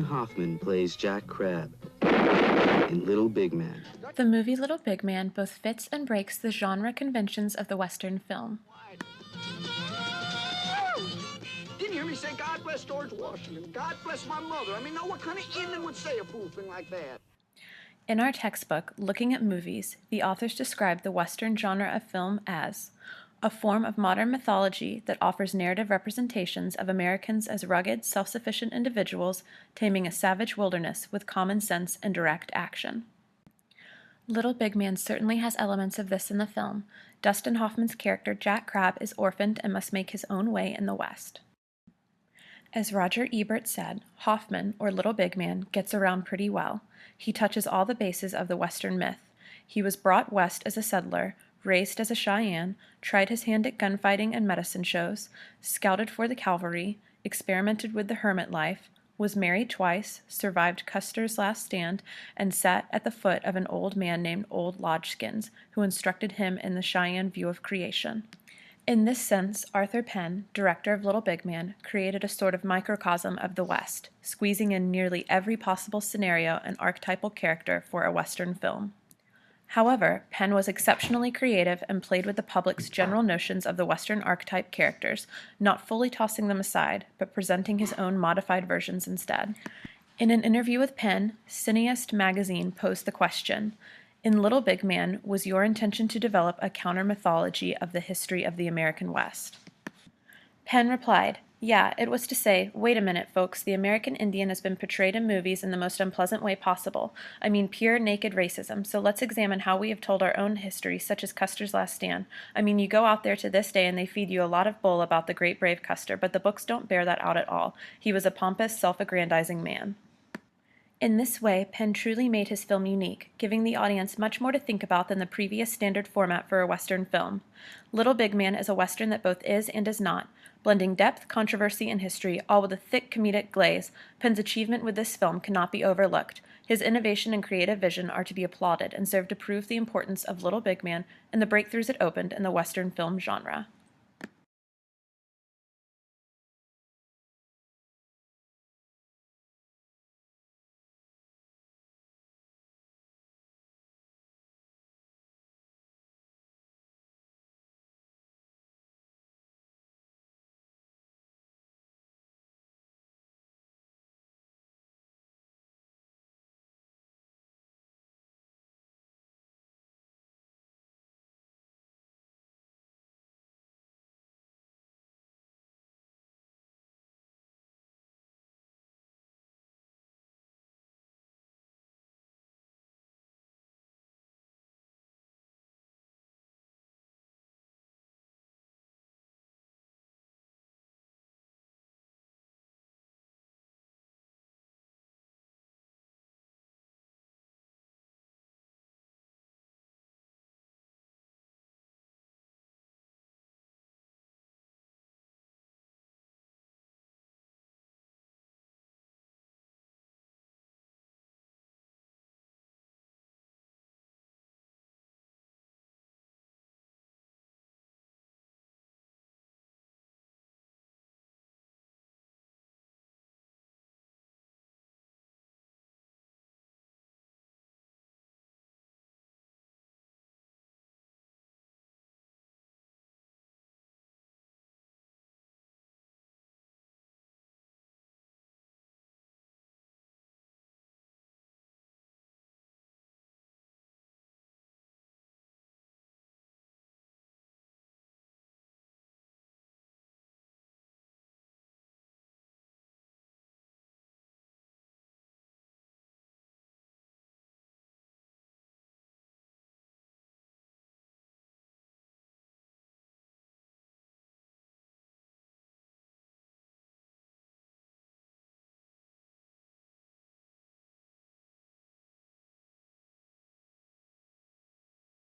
Hoffman plays Jack Crabbe in Little Big Man. The movie Little Big Man both fits and breaks the genre conventions of the Western film. Didn't you hear me say, God bless George Washington, God bless my mother? I mean, now what kind of Indian would say a fool thing like that? In our textbook, Looking at Movies, the authors describe the Western genre of film as a form of modern mythology that offers narrative representations of Americans as rugged, self-sufficient individuals taming a savage wilderness with common sense and direct action. Little Big Man certainly has elements of this in the film. Dustin Hoffman's character Jack Crabbe is orphaned and must make his own way in the West. As Roger Ebert said, Hoffman, or Little Big Man, gets around pretty well. He touches all the bases of the Western myth. He was brought west as a settler, raised as a Cheyenne, tried his hand at gunfighting and medicine shows, scouted for the cavalry, experimented with the hermit life, was married twice, survived Custer's last stand, and sat at the foot of an old man named Old Lodgeskins, who instructed him in the Cheyenne view of creation. In this sense, Arthur Penn, director of Little Big Man, created a sort of microcosm of the West, squeezing in nearly every possible scenario and archetypal character for a Western film. However, Penn was exceptionally creative and played with the public's general notions of the Western archetype characters, not fully tossing them aside, but presenting his own modified versions instead. In an interview with Penn, Cineast magazine posed the question, in Little Big Man, was your intention to develop a counter-mythology of the history of the American West? Penn replied, yeah, it was to say, wait a minute, folks, the American Indian has been portrayed in movies in the most unpleasant way possible. I mean, pure, naked racism. So let's examine how we have told our own history, such as Custer's Last Stand. I mean, you go out there to this day and they feed you a lot of bull about the great brave Custer, but the books don't bear that out at all. He was a pompous, self-aggrandizing man. In this way, Penn truly made his film unique, giving the audience much more to think about than the previous standard format for a Western film. Little Big Man is a Western that both is and is not, blending depth, controversy, and history, all with a thick comedic glaze. Penn's achievement with this film cannot be overlooked. His innovation and creative vision are to be applauded and serve to prove the importance of Little Big Man and the breakthroughs it opened in the Western film genre.